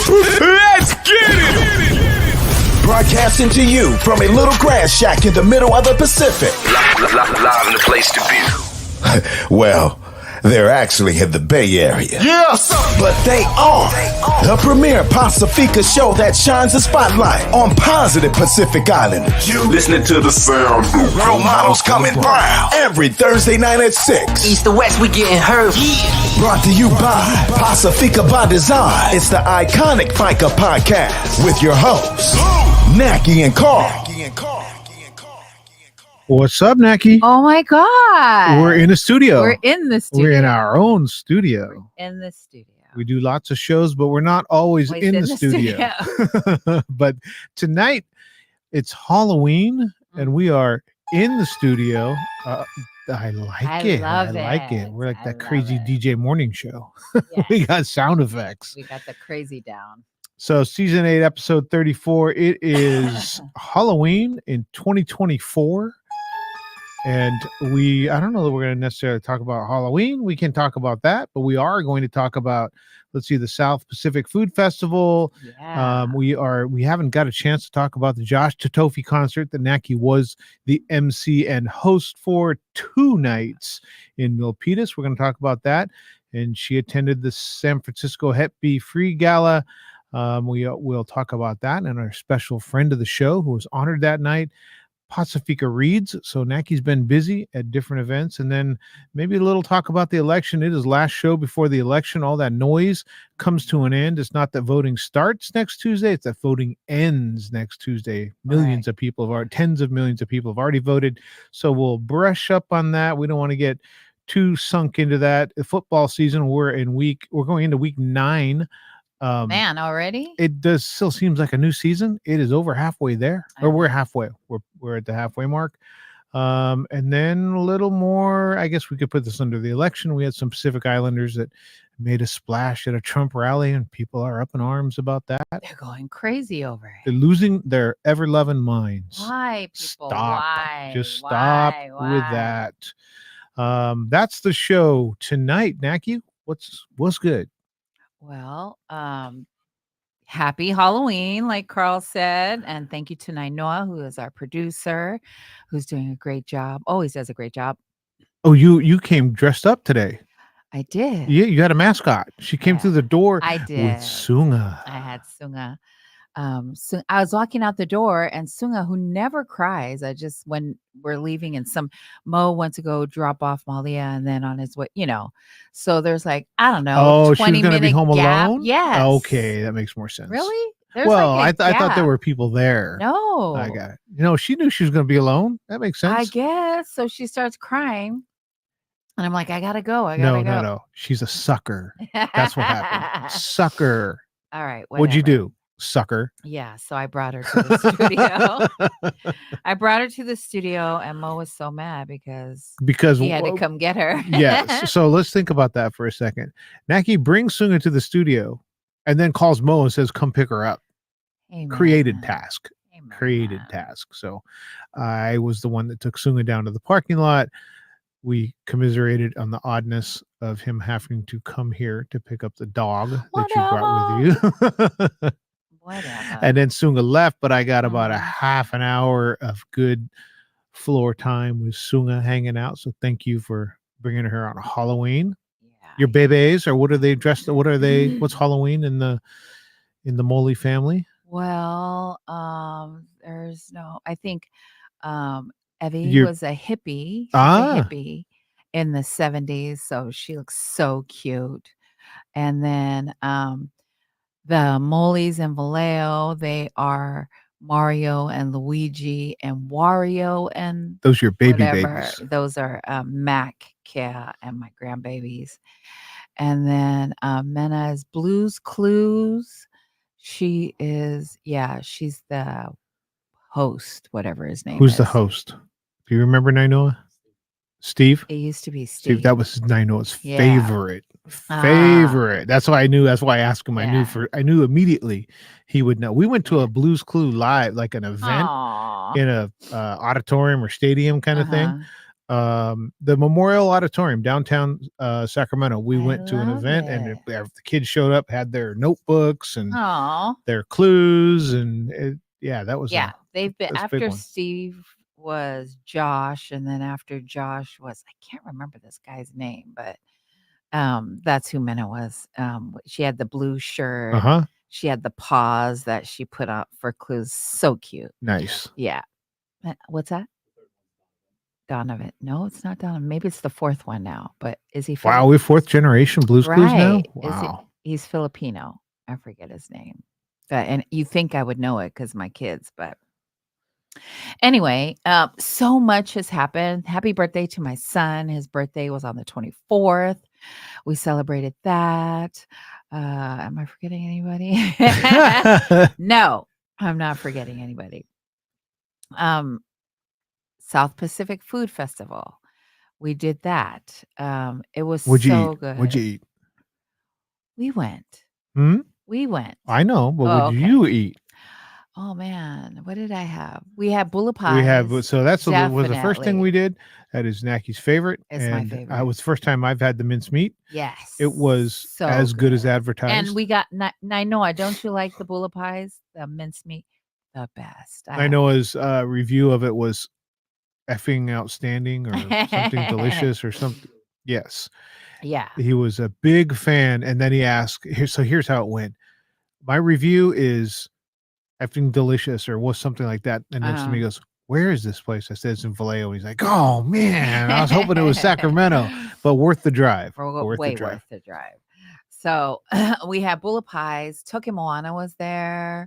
Let's get it! Broadcasting to you from a little grass shack in the middle of the Pacific. Live in the place to be. Well, they're actually in the Bay Area. Yeah! But they are the premier Pacifica show that shines a spotlight on positive Pacific Islanders. You listening to the sound. Role models coming brown every Thursday night at 6. East to west, we getting heard. Brought to you by Pacifica by Design. It's the iconic Faika Podcast with your hosts, Naki and Carl. What's up, Naki? Oh my God. We're in the studio. We're in the studio. We're in our own studio. In the studio. We do lots of shows, but we're not always in the studio. But tonight, it's Halloween, and we are in the studio. I like it. Love I like it. We're like I that crazy love it. DJ morning show. Yes. We got sound effects. We got the crazy down. So season 8, episode 34, it is Halloween in 2024. And I don't know that we're going to necessarily talk about Halloween. We can talk about that, but we are going to talk about, the South Pacific Food Festival. Yeah. We haven't got a chance to talk about the Josh Totofi concert that Naki was the MC and host for 2 nights in Milpitas. We're going to talk about that. And she attended the San Francisco Hep B Free Gala. We'll talk about that, and our special friend of the show who was honored that night, Pacifica Reads. So Naki's been busy at different events, and then maybe a little talk about the election. It is last show before the election. All that noise comes to an end. It's not that voting starts next Tuesday, it's that voting ends next Tuesday. Millions of people tens of millions of people have already voted. So we'll brush up on that. We don't want to get too sunk into that. The football season, we're going into week 9. Man, already? It still seems like a new season. It is over halfway there, or we're halfway. We're at the halfway mark. And then a little more, I guess we could put this under the election. We had some Pacific Islanders that made a splash at a Trump rally, and people are up in arms about that. They're going crazy over it. They're losing their ever-loving minds. Why, people? Stop. Why? Just stop with that. That's the show tonight. Naki, what's good? Well, happy Halloween, like Carl said. And thank you to Nainoa, who is our producer, who's doing a great job. Always does a great job. Oh, you came dressed up today. I did. Yeah, you had a mascot. She came through the door. I did. With Sunga. I had Sunga. So I was walking out the door, and Sunga, who never cries, when we're leaving, and Mo went to go drop off Malia, and then on his way, so there's I don't know, 20 she was gonna be home gap. alone. Yes. Okay, that makes more sense. Really? There's I thought there were people there. No, I got it. She knew she was going to be alone. That makes sense. I guess. So she starts crying, and I'm like, I gotta go. No. She's a sucker. That's what happened. Sucker. All right. What'd you do? Sucker. Yeah, so I brought her to the studio. And Mo was so mad because he had to come get her. Yes. So let's think about that for a second. Naki brings Sunga to the studio and then calls Mo and says, come pick her up. Amen. Created task. Amen. So I was the one that took Sunga down to the parking lot. We commiserated on the oddness of him having to come here to pick up the dog that you brought with you. Whatever. And then Sunga left, but I got about a half an hour of good floor time with Sunga hanging out. So thank you for bringing her on a Halloween. Yeah. Your bebes, or what are they dressed? What are they? What's Halloween in the Moley family? Well, there's no. I think Evie was a hippie. She's a hippie in the 70s, so she looks so cute. And then the Moleys and Vallejo, they are Mario and Luigi and Wario and those are your baby whatever. babies. Those are Mac, Kia, and my grandbabies. And then Mena is Blues Clues. She's the host, whatever his name is. Who's the host? Do you remember Nainoa? Steve? It used to be Steve. That was Nainoa's favorite. That's why I knew. That's why I asked him. Yeah. I knew immediately he would know. We went to a Blues Clue live, like an event in a auditorium or stadium kind of thing. the Memorial Auditorium downtown Sacramento. We I went to an love event, and it. the kids showed up, had their notebooks and Aw. their clues, and that was Yeah, they've been that's a big after one. Steve was Josh, and then after Josh was I can't remember this guy's name, but that's who Minna was. She had the blue shirt. She had the paws that she put up for clues. So cute. Nice. Yeah. What's that? Donovan. No, it's not Donovan. Maybe it's the fourth one now. But is he? Wow, we're fourth generation Blues Clues now. Right. Wow. He's Filipino. I forget his name. But and you think I would know it because my kids, but anyway, so much has happened. Happy birthday to my son. His birthday was on the 24th. We celebrated that. Am I forgetting anybody? No, I'm not forgetting anybody. South Pacific Food Festival. We did that. It was What'd you so eat? good. What'd you eat? We went. Hmm? We went. I know, but Oh, what did okay. you eat? Oh man, what did I have? We had bula pies. We have so that's was the first thing we definitely. did. That is Naki's favorite, It's my and favorite. was the first time I've had the mincemeat. Yes. It was so as good as And advertised. we got I know, don't you like the bula pies? The mincemeat, the best. I know his review of it was effing outstanding or something delicious or something. Yes. Yeah. He was a big fan, and then he asked, here's how it went. My review is effing delicious or was something like that. And then somebody goes, where is this place? I said it's in Vallejo. He's like, oh man, I was hoping it was Sacramento, but worth the drive. Way worth the drive. So we had bula pies. Toke Moana was there.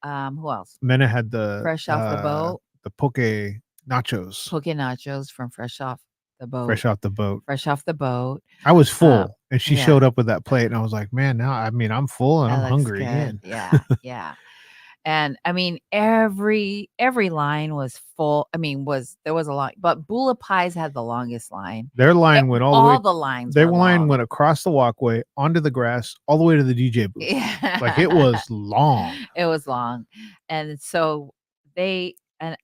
Who else? Mena had the Fresh off the boat. The poke nachos. Poke nachos from Fresh off the boat. Fresh off the boat. Fresh off the boat. I was full, and she yeah. showed up with that plate, and I was like, man, now I'm full and That I'm looks hungry good. again. Yeah, yeah. And I mean, every line was full. I mean, there was a line, but bula pies had the longest line. Their line went all the way. All the lines. Their were line long. went across the walkway, onto the grass, all the way to the DJ booth. Yeah. Like it was long. It was long, and so they. And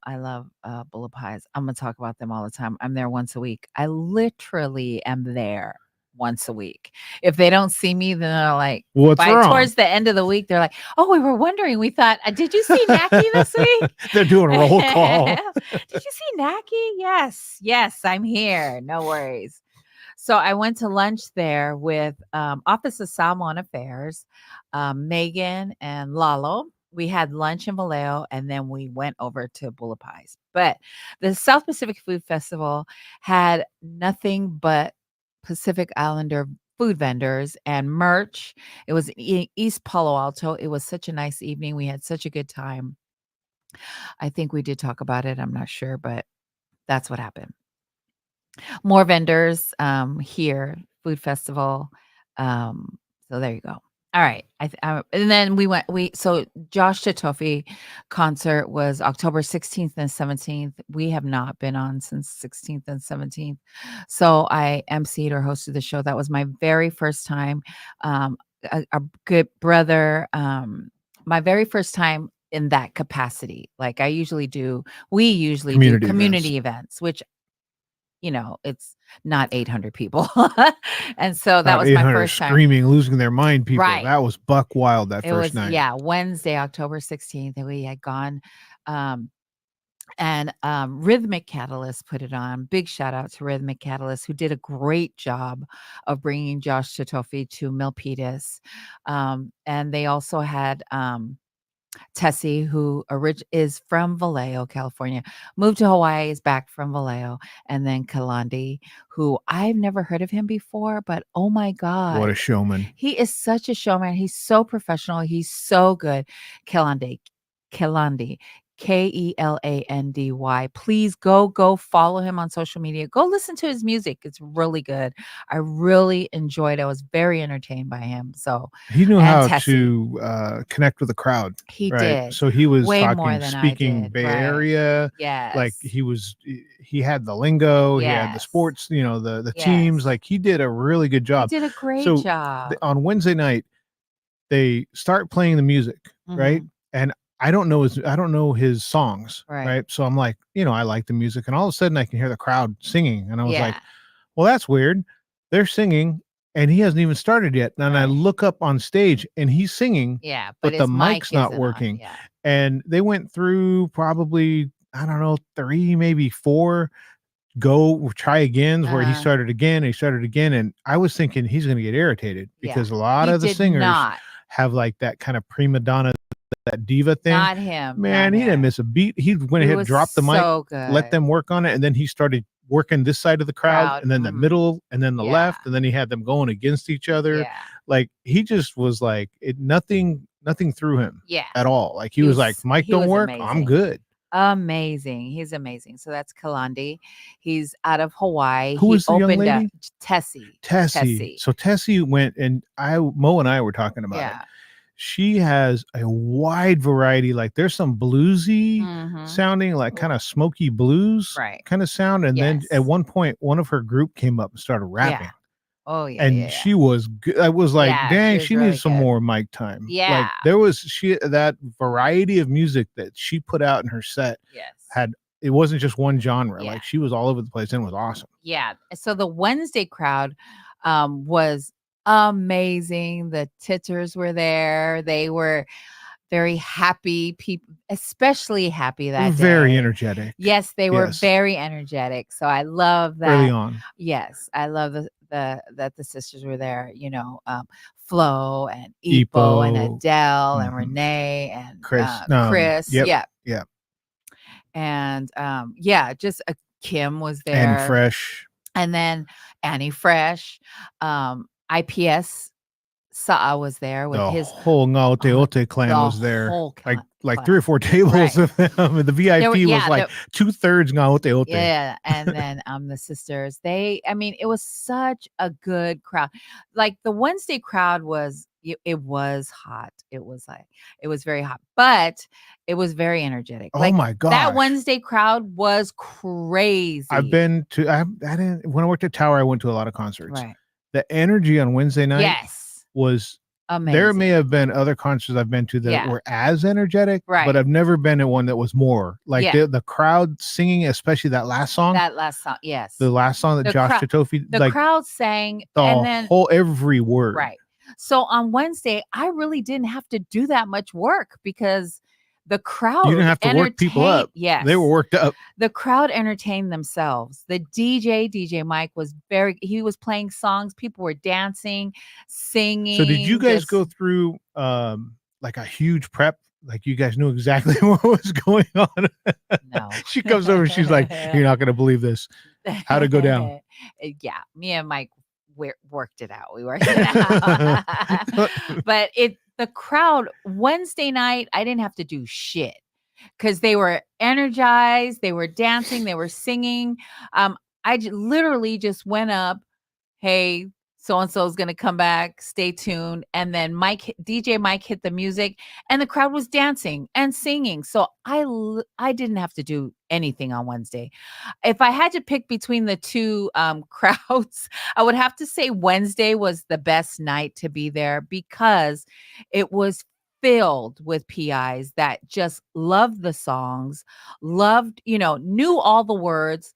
I love bula pies. I'm gonna talk about them all the time. I'm there once a week. I literally am there once a week. If they don't see me, then they're like, what's wrong? Towards the end of the week, they're like, oh, we were wondering. We thought, did you see Naki this week? They're doing a roll call. Did you see Naki? Yes, I'm here. No worries. So I went to lunch there with Office of Salmon Affairs, Megan and Lalo. We had lunch in Vallejo, and then we went over to Bula Pies. But the South Pacific Food Festival had nothing but Pacific Islander food vendors and merch. It was in East Palo Alto. It was such a nice evening. We had such a good time. I think we did talk about it. I'm not sure, but that's what happened. More vendors here, food festival. So there you go. All right. And then so Josh Chitofi concert was October 16th and 17th. We have not been on since 16th and 17th. So I emceed or hosted the show. That was my very first time. A good brother, my very first time in that capacity. Like we usually do community events, which it's not 800 people. And so that was my first time. Screaming, losing their mind people. Right. That was buck wild that first night. Yeah, Wednesday, October 16th, and we had gone and Rhythmic Catalyst put it on. Big shout out to Rhythmic Catalyst, who did a great job of bringing Josh Chitofi to Milpitas. And they also had Tessie, who is from Vallejo, California, moved to Hawaii, is back from Vallejo, and then Kalandi, who I've never heard of him before, but oh my God. What a showman. He is such a showman. He's so professional. He's so good. Kalandi, Kelandy. Please go follow him on social media. Go listen to his music. It's really good. I really enjoyed it. I was very entertained by him. So he knew how to connect with the crowd. He did. So he was way more than speaking I did. Bay Area. Yes. Like he had the lingo. He had the sports, the teams. Like he did a really good job. He did a great job. On Wednesday night, they start playing the music, right? And I don't know his songs, right? So I'm like, I like the music, and all of a sudden I can hear the crowd singing, and I was like, well, that's weird. They're singing, and he hasn't even started yet. And I look up on stage, and he's singing, but the his mic's not isn't working. on. And they went through probably, I don't know, 3, maybe 4 go try agains where he started again, and I was thinking he's going to get irritated because a lot of the singers have like that kind of prima donna, that diva thing. Not him. Man, he didn't miss a beat. He went ahead, dropped the mic, let them work on it, and then he started working this side of the crowd and then the middle and then the left, and then he had them going against each other. Like he just was like nothing threw him at all. Like he was like, mic don't work, amazing. I'm good. Amazing. He's amazing. So that's Kalandi. He's out of Hawaii. Who is the young lady? Tessie. So Tessie went, and Mo and I were talking about it. She has a wide variety. Like there's some bluesy sounding, like kind of smoky blues kind of sound. And then at one point, one of her group came up and started rapping. Oh yeah. And she was good. I was like, dang, she really needs some more mic time. Like there was that variety of music that she put out in her set it wasn't just one genre. Like she was all over the place and it was awesome. Yeah. So the Wednesday crowd was amazing. The titters were there. They were very happy people, especially happy that very day. Energetic. Yes, they were very energetic. So I love that. Early on. Yes, I love that the sisters were there. Flo and Ipo and Adele and Renee and Chris. Yep. And just Kim was there. And Fresh. And then Annie Fresh. IPS Sa'a was there with his whole Ngao clan was there. Like 3 or 4 tables of them. And the VIP was like 2/3 Ngao. Yeah. And then the sisters, it was such a good crowd. Like the Wednesday crowd it was hot. It was very hot, but it was very energetic. Oh my God. That Wednesday crowd was crazy. I've been to, when I worked at Tower, I went to a lot of concerts. Right. The energy on Wednesday night was amazing. There may have been other concerts I've been to that were as energetic, but I've never been at one that was more like the crowd singing, especially that last song. Yes. The last song that Josh Chitofi, the crowd sang, and then every word. Right. So on Wednesday, I really didn't have to do that much work because the crowd, you didn't have to work people up. Yes. They were worked up. The crowd entertained themselves. The DJ Mike he was playing songs. People were dancing, singing. So did you guys go through like a huge prep? Like you guys knew exactly what was going on? No. She comes over, she's like, you're not going to believe this. How'd it go down? Yeah. Me and Mike worked it out. We worked it out. But the crowd Wednesday night, I didn't have to do shit because they were energized, they were dancing, they were singing. I literally just went up, hey, so-and-so is going to come back, stay tuned. And then DJ Mike hit the music and the crowd was dancing and singing. So I didn't have to do anything on Wednesday. If I had to pick between the two crowds, I would have to say Wednesday was the best night to be there because it was filled with PIs that just loved the songs, knew all the words,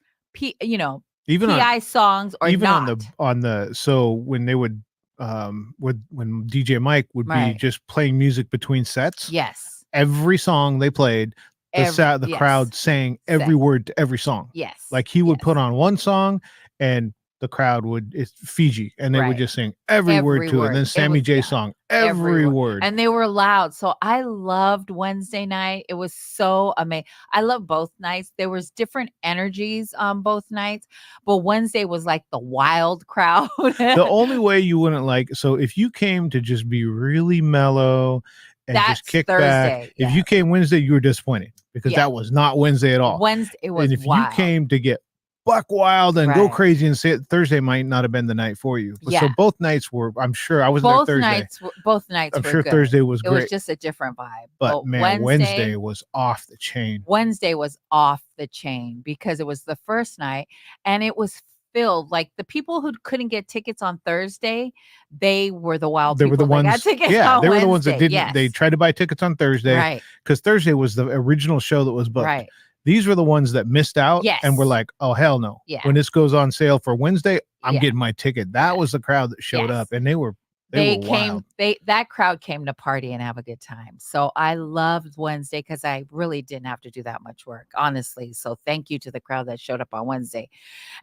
even PI songs or even not. on the so when they would when DJ Mike would be just playing music between sets. Yes. Every song they played, the crowd sang every word to every song. Yes. Like he would put on one song and the crowd it's Fiji and they would just sing every word to it. And then Sammy J song, every word. And they were loud. So I loved Wednesday night. It was so amazing. I love both nights. There was different energies on both nights, but Wednesday was like the wild crowd. The only way you wouldn't so if you came to just be really mellow and just kick back, if you came Wednesday, you were disappointed because that was not Wednesday at all. Wednesday, it was and if wild. you came to get buck wild and go crazy and say it, Thursday might not have been the night for you. So both nights were, I'm sure I was there Thursday. Both nights I'm sure good. Thursday was great. It was just a different vibe. But man, Wednesday was off the chain. Wednesday was off the chain because it was the first night and it was filled. Like the people who couldn't get tickets on Thursday, they were the wild They were the people that got ones, tickets yeah, on they were the ones that Wednesday. didn't. They Yes. tried to buy tickets on Thursday Right. because Thursday was the original show that was booked. Right. These were the ones that missed out and were Yes. like, oh, hell no. Yeah. When this goes on sale for Wednesday, I'm Yeah. getting my ticket. That Yeah. was the crowd that showed Yes. up, and they were wild. That crowd came to party and have a good time. So I loved Wednesday because I really didn't have to do that much work, honestly. So thank you to the crowd that showed up on Wednesday.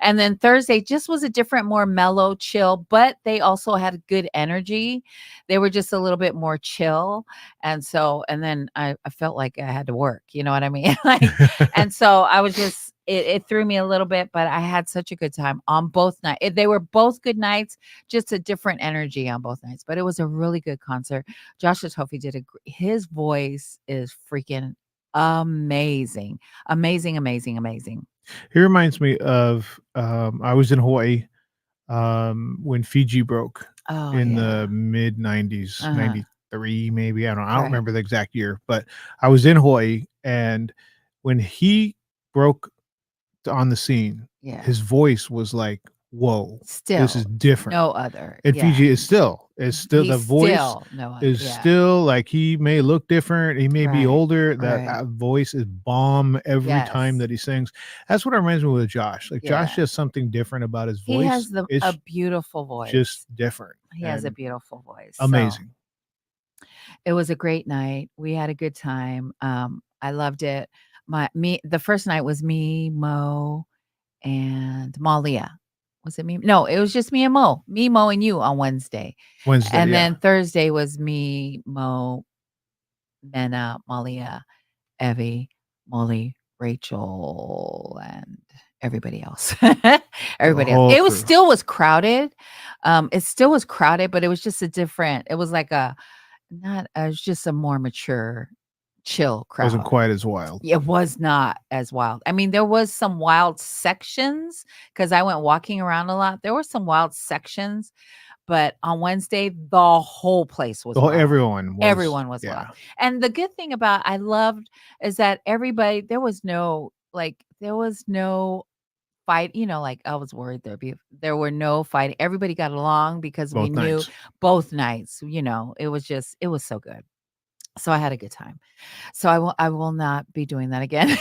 And then Thursday just was a different, more mellow, chill, but they also had good energy. They were just a little bit more chill. And then I felt like I had to work, you know what I mean? And so I was just, it threw me a little bit, but I had such a good time on both nights. They were both good nights, just a different energy on both nights, but it was a really good concert. Josh Tofi his voice is freaking amazing. Amazing. He reminds me of I was in Hawaii when Fiji broke in the mid 90s, 93 maybe. I don't remember the exact year, but I was in Hawaii, and when he broke on the scene, his voice was like, whoa, this is different. No other. And Fiji is still the voice is yeah. still like, he may look different, he may be older, Right. that voice is bomb every time that he sings. That's what reminds me with Josh. Like Josh has something different about his voice. He has a beautiful voice. Just different. He has a beautiful voice. Amazing. So it was a great night. We had a good time. I loved it. The first night was me, Mo, and Malia. Was it me? No, it was just me and Mo. Me, Mo, and you on Wednesday. And then Thursday was me, Mo, Mena, Malia, Evie, Molly, Rachel, and everybody else. Everybody else. It still was crowded. It still was crowded, but it was just it was like it was just a more mature, chill crowd. Wasn't quite as wild. It was not as wild. I mean, there was some wild sections because I went walking around a lot. There were some wild sections, but on Wednesday, the whole place was wild. Everyone was wild. And the good thing about I loved is that everybody, there was no fight, like I was worried there were no fighting. Everybody got along because we knew both nights, it was so good. So I had a good time. So I will not be doing that again.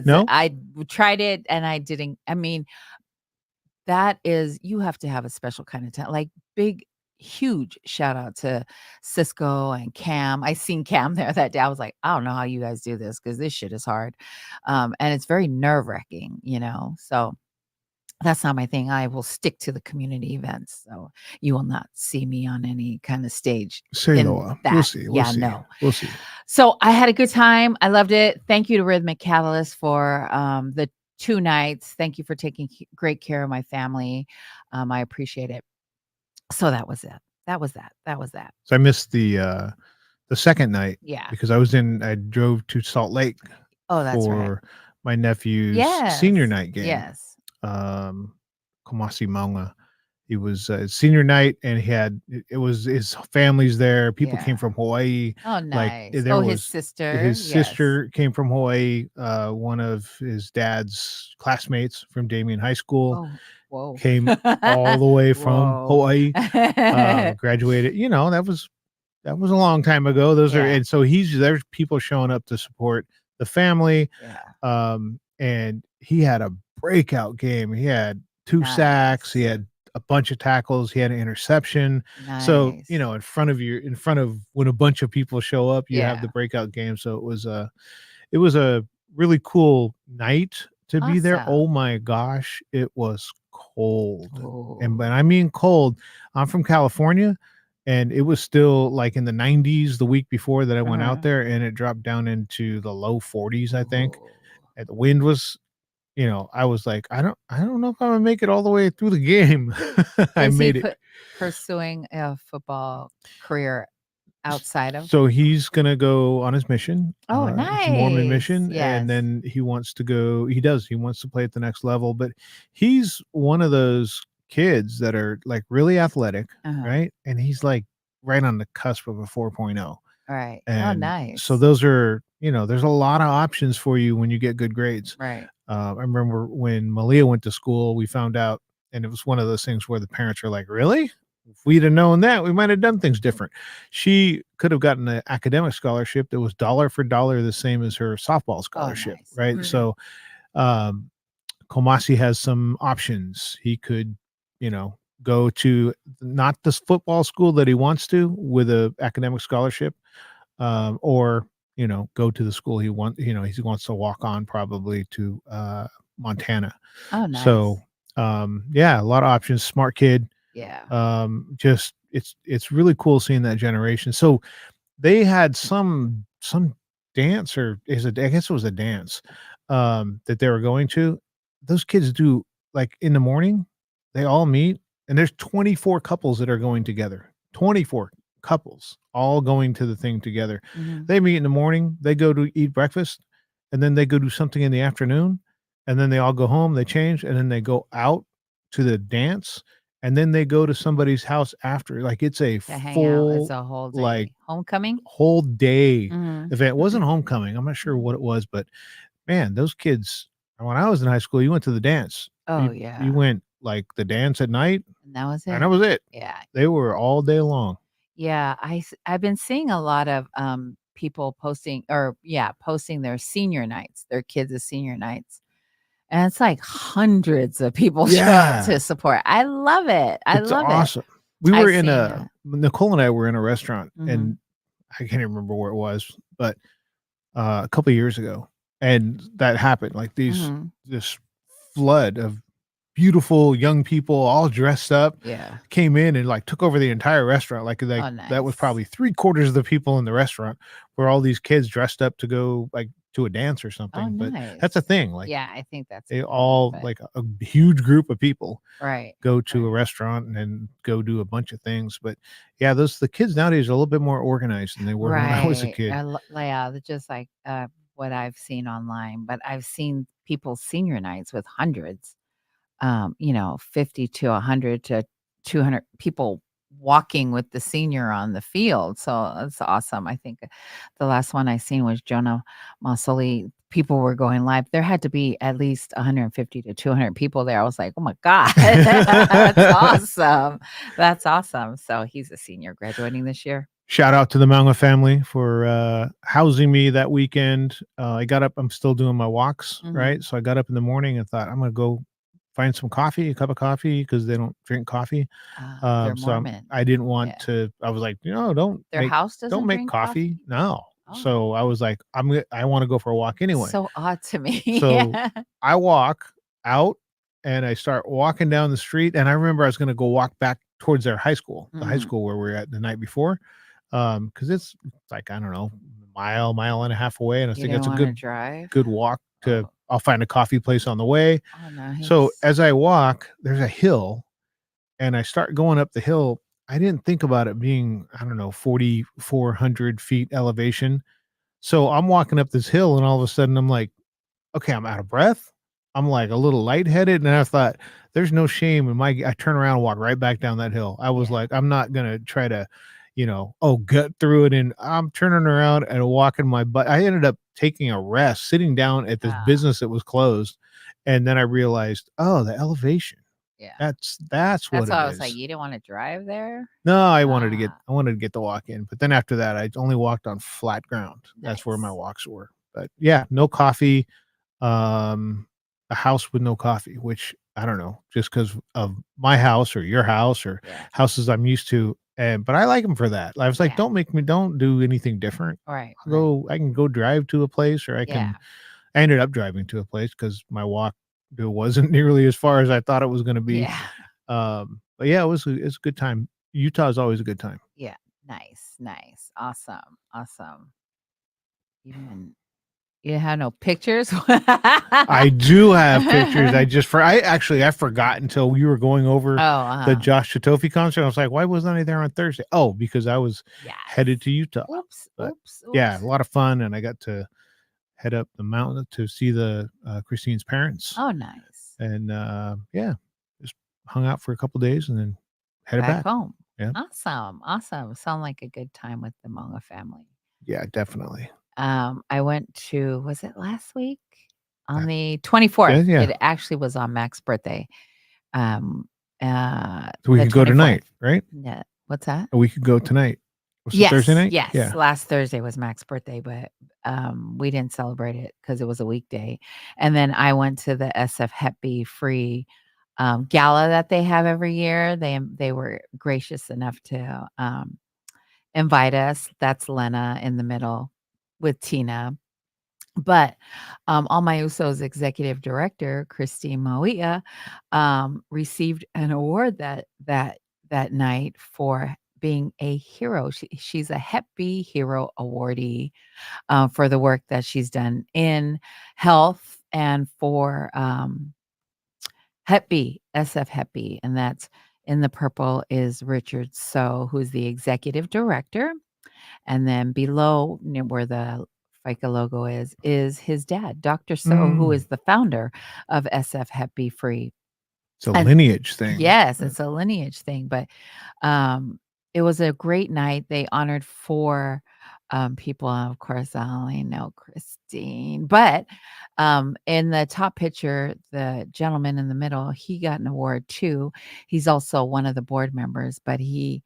No? I tried it and I didn't. I mean, you have to have a special kind of time, like huge shout out to Cisco and Cam. I seen Cam there that day. I was like, I don't know how you guys do this because this shit is hard. And it's very nerve-wracking, so that's not my thing. I will stick to the community events. So you will not see me on any kind of stage. We'll see. We'll see. So I had a good time. I loved it. Thank you to Rhythmic Catalyst for the 2 nights. Thank you for taking great care of my family. I appreciate it. So that was it. That was that. So I missed the second night. Yeah. Because I drove to Salt Lake for my nephew's senior night game. Yes. Kamasi Maunga. He was senior night, and it was his family's there. People came from Hawaii. Oh, nice. Like, his sister. His sister came from Hawaii. One of his dad's classmates from Damien High School came all the way from Hawaii. Graduated. That was a long time ago. And so there's people showing up to support the family. Yeah. And he had a breakout game. He had 2 sacks. He had a bunch of tackles. He had an interception. Nice. So, in front of when a bunch of people show up, you have the breakout game. So it was a really cool night to be there. Oh my gosh, it was cold. Ooh. And when I mean cold, I'm from California, and it was still like in the 90s the week before that I went out there, and it dropped down into the low 40s, I think. And the wind was, I was like, I don't know if I'm gonna make it all the way through the game. I made it. Pursuing a football career outside of. So he's gonna go on his mission. Oh, nice. Mormon mission, yes. And then he wants to go. He wants to play at the next level. But he's one of those kids that are like really athletic, right? And he's like right on the cusp of a 4.0. Right. Oh, And so nice. those are, there's a lot of options for you when you get good grades. Right. I remember when Malia went to school, we found out, and it was one of those things where the parents were like, "Really? If we'd have known that, we might have done things different." She could have gotten an academic scholarship that was dollar for dollar the same as her softball Oh, scholarship, nice. right? So, um, Komasi has some options. He could, go to not this football school that he wants to with a academic scholarship, or go to the school he wants to walk on probably to Montana. Oh, nice. So yeah, a lot of options. Smart kid. Yeah. Just it's really cool seeing that generation. So they had some dance, or is it, I guess it was a dance that they were going to. Those kids do, like, in the morning, they all meet, and there's 24 couples that are going together. 24 couples all going to the thing together. Mhm. They meet in the morning, they go to eat breakfast, and then they go do something in the afternoon, and then they all go home, they change, and then they go out to the dance, and then they go to somebody's house after. Like, it's a To hang out. It's full, a whole like, day. Homecoming? whole day Mhm. event. It wasn't homecoming. I'm not sure what it was, but man, those kids, when I was in high school, you went to the dance. Oh, You yeah. went, like, the dance at night, And that was and that it. was it. Yeah. They were all day long. Yeah, I've been seeing a lot of, people posting or yeah, posting their senior nights, their kids' senior nights, and it's like hundreds of people show up Yeah, to support. I love it. I it's love it. awesome. We were I've in seen a it. Nicole and I were in a restaurant, Mhm. and I can't even remember where it was, but, a couple of years ago, and that happened, like, Mhm. this flood of beautiful young people all dressed up Yeah. came in and, like, took over the entire restaurant. Like, Oh, that was nice. probably 3/4 of the people in the restaurant were all these kids dressed up to go, like, to a dance or Oh, something. But that's a nice. thing, like, Yeah, I think that's they cool, all, but like, a huge group of people right, go to a right. restaurant and then go do a bunch of things. But yeah, the kids nowadays are a little bit more organized than they were when I was a Right. kid. Yeah, that's just like, what I've seen online, but I've seen people's senior nights with hundreds. 50 to 100 to 200 people walking with the senior on the field. So that's awesome. I think the last one I seen was Jonah Massoli. People were going live. There had to be at least 150 to 200 people there. I was like, oh my God, that's awesome. That's awesome. So he's a senior graduating this year. Shout out to the Manga family for housing me that weekend. I got up. I'm still doing my walks, right? Hmm. So I got up in the morning and thought I'm gonna go find some coffee, a cup of coffee, because they don't drink coffee. They're So Mormon. I didn't want Yeah. to. I was like, don't Their house don't doesn't make drink coffee, coffee. no. Oh, So I was like, I want to go for a walk anyway. so odd to me. So Yeah. I walk out and I start walking down the street. And I remember I was going to go walk back towards their high school, the high Mhm. school where we were at the night before. Cause it's like, I don't know, mile and a half away. And I You think didn't that's a wanna drive? good walk to, Oh. I'll find a coffee place on the way. Oh, So nice. as I walk, there's a hill and I start going up the hill. I didn't think about it being, I don't know, 4,400 feet elevation. So I'm walking up this hill and all of a sudden I'm like, okay, I'm out of breath. I'm like a little lightheaded. And I thought, there's no shame in I turn around and walk right back down that hill. I was Yeah. like, I'm not going to try to, gut through it. And I'm turning around and walking my butt. I ended up taking a rest, sitting down at this Ah, business that was closed. And then I realized, oh, the elevation. yeah. That's what That's it why I was like, is. "You didn't wanna drive there?" No, Ah, I wanted to get the walk in, but then after that, I only walked on flat ground. That's where my nice. walks were. But yeah, no coffee, um, a house with no coffee, which I don't know, just because of my house or your house or Yeah. houses I'm used to. And but I like them for that. I was like, Yeah. don't do anything different. Right, right. I can go drive to a place, or Yeah. I ended up driving to a place because my walk wasn't nearly as far as I thought it was going to be. Yeah. But yeah, it's a good time. Utah is always a good time. Yeah. Nice, nice. Awesome, awesome. You didn't you didn't have no pictures? I do have pictures. I forgot until we were going over Oh, the Josh Chatofi concert. I was like, why wasn't I there on Thursday? Oh, because I was Yes. headed to Utah. Oops, But oops, yeah, a oops. lot of fun, and I got to head up the mountain to see the Christine's parents, Oh, nice. and yeah, just hung out for a couple days, and then headed Back back. home. Yeah. Awesome, awesome. Sound like a good time with the Monga family. Yeah, definitely. I went to, was it last week? On the 24th. Yeah. It actually was on Mac's birthday. Um, So we the could go 24th. tonight, right? Yeah. What's that? We could go tonight. Was it Thursday night? Yes. Yeah. Last Thursday was Mac's birthday, but we didn't celebrate it because it was a weekday. And then I went to the SF Hep B free gala that they have every year. They were gracious enough to invite us. That's Lena in the middle with Tina. But Alma Uso's executive director, Christine Moia, received an award that night for being a hero. She's a Hep B Hero Awardee for the work that she's done in health and for Hep B, SF Hep B. And that's in the purple is Richard So, who's the executive director. And then below where the FICA logo is his dad, Dr. So, who is the founder of SF Hep B Free. It's a And lineage thing. yes, it's a lineage thing, but it was a great night. They honored 4 people. Of course, I only know Christine, but in the top picture, the gentleman in the middle, he got an award too. He's also one of the board members, but he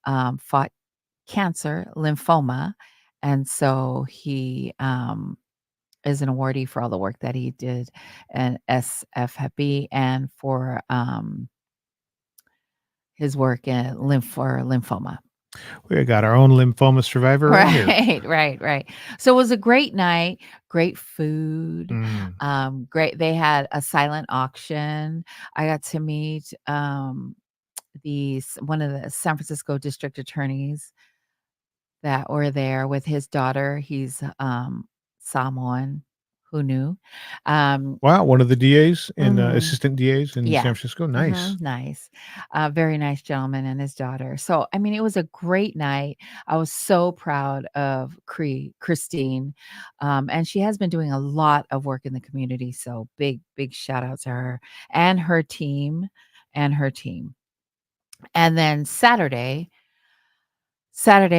fought cancer, lymphoma, and so he is an awardee for all the work that he did at SF Hep B and for his work in lymphoma. We got our own lymphoma survivor right here. Right. So it was a great night, great food, great. They had a silent auction. I got to meet one of the San Francisco district attorneys that were there with his daughter. He's Samoan. Who knew? Wow, one of the DAs and Mhm. assistant DAs in Yeah. San Francisco. Nice. Nice. Very nice gentleman and his daughter. So, I mean, it was a great night. I was so proud of Christine. And she has been doing a lot of work in the community. So big shout out to her and her team and her team. And then Saturday,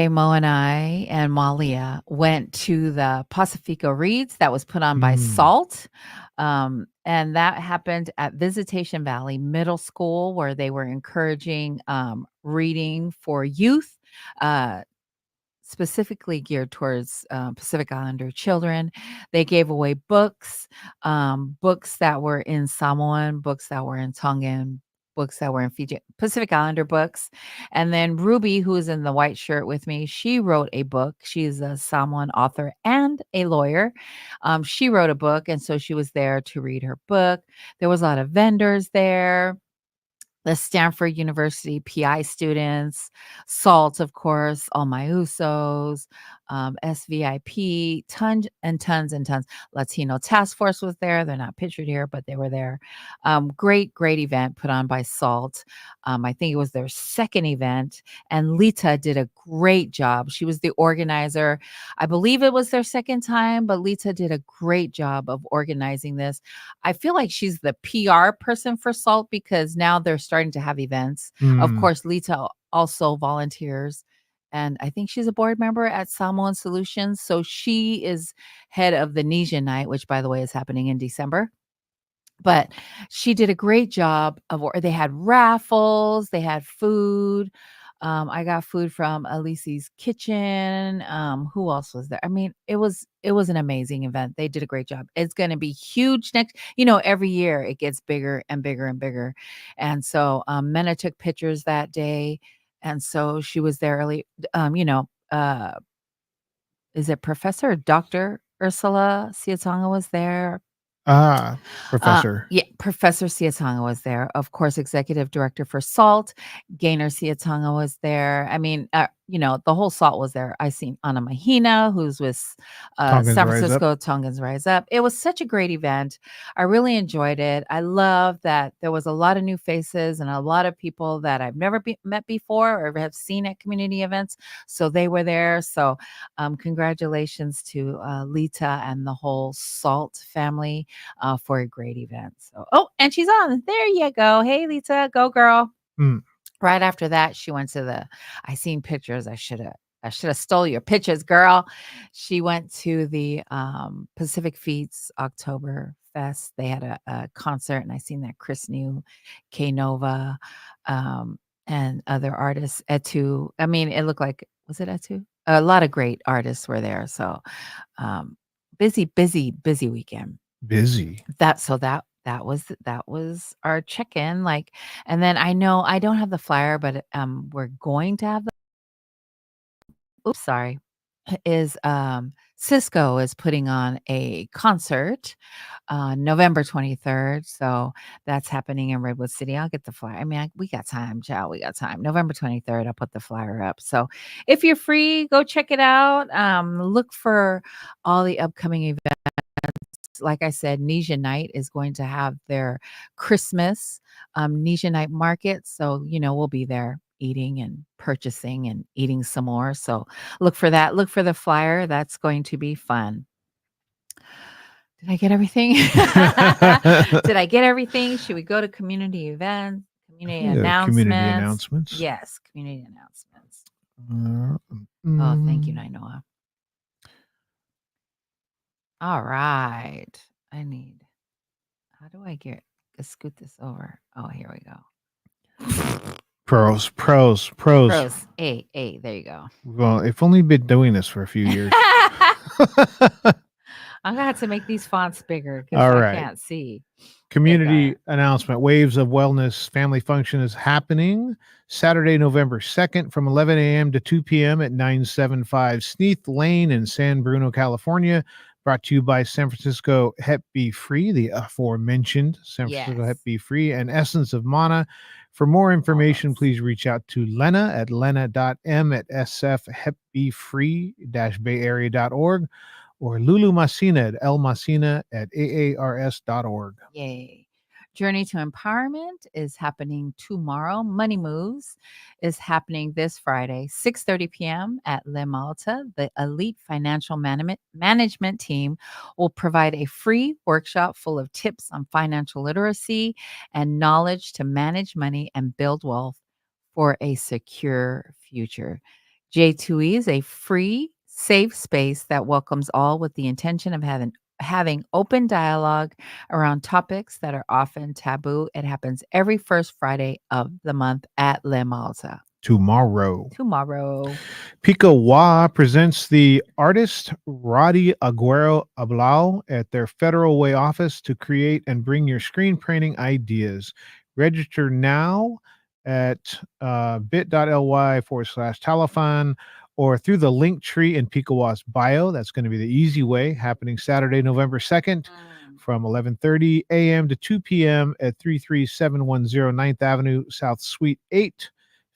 Mo and I and Malia went to the Pacifica Reads that was put on by SALT. And that happened at Visitation Valley Middle School, where they were encouraging reading for youth. Specifically geared towards Pacific Islander children. They gave away books, books that were in Samoan, books that were in Tongan, books that were in Fiji, Pacific Islander books. And then Ruby, who is in the white shirt with me, she wrote a book. She's a Samoan author and a lawyer. She wrote a book, and so she was there to read her book. There was a lot of vendors there, the Stanford University PI students, SALT, of course, all my Usos, SVIP, tons and tons and tons. Latino Task Force was there. They're not pictured here, but they were there. Great event put on by SALT. I think it was their second event, and Lita did a great job. She was the organizer. I believe it was their second time, but Lita did a great job of organizing this. I feel like she's the PR person for SALT because now they're starting to have events. Of course, Lita also volunteers, and I think she's a board member at Samoan Solutions. So she is head of the Nesian Night, which, by the way, is happening in December. But she did a great job they had raffles, they had food. I got food from Alici's kitchen. Who else was there? I mean, it was an amazing event. They did a great job. It's going to be huge next, every year it gets bigger and bigger and bigger. And so Mena took pictures that day. And so she was there early, is it Professor Dr. Ursula Siatonga was there? Professor. Yeah, Professor Siatonga was there. Of course, executive director for SALT, Gaynor Siatonga was there. I mean, the whole SALT was there. I seen Ana Mahina, who's with San Francisco, Tongans Rise Up. It was such a great event. I really enjoyed it. I love that there was a lot of new faces and a lot of people that I've never met before or have seen at community events. So they were there. So congratulations to Lita and the whole SALT family for a great event. So, and she's on. There you go. Hey, Lita, go girl. Right after that, she went to I seen pictures. I should have I should have stole your pictures, girl. She went to the Pacific Feats October Fest. They had a concert, and I seen that Chris New, K Nova, and other artists. Etu. I mean, it looked like, was it Etu? A lot of great artists were there. So busy weekend. Busy. That was our check-in. Like, and then I know I don't have the flyer, but we're going to have the oops, sorry, is Cisco is putting on a concert November 23rd. So that's happening in Redwood City. I'll get the flyer. I mean, we got time, child. We got time. November 23rd, I'll put the flyer up. So if you're free, go check it out. Look for all the upcoming events. Like I said, Nisha Night is going to have their Christmas Nisha Night market. So, we'll be there eating and purchasing and eating some more. So look for that. Look for the flyer. That's going to be fun. Did I get everything? Did I get everything? Should we go to community events, community announcements? Community announcements. Yes, community announcements. Oh, thank you, Nainoa. All right. How do I scoot this over? Oh, here we go. Pros. Hey, there you go. Well, if only been doing this for a few years. I'm gonna have to make these fonts bigger because I can't see. Community announcement. Waves of Wellness family function is happening Saturday, November 2nd from 11 a.m. to 2 p.m. at 975 Sneath Lane in San Bruno, California. Brought to you by San Francisco Hep B Free, the aforementioned San Francisco Hep B Free, and Essence of Mana. For more information, please reach out to Lena at lena.m at sfhepbfree-bayarea.org or Lulu Masina at lmasina at aars.org. Yay. Journey to Empowerment is happening tomorrow. Money Moves is happening this Friday, 6:30 p.m. at Le Malta. The Elite Financial Management team will provide a free workshop full of tips on financial literacy and knowledge to manage money and build wealth for a secure future. J2E is a free, safe space that welcomes all with the intention of having open dialogue around topics that are often taboo. It happens every first Friday of the month at Le Malta. Tomorrow. Pico Wa presents the artist Roddy Aguero Ablao at their Federal Way office to create and bring your screen printing ideas. Register now at bit.ly/telephone or through the link tree in Picowa's bio. That's going to be the easy way. Happening Saturday, November 2nd from 11:30 a.m. to 2 p.m. at 33710 9th Avenue, South Suite 8,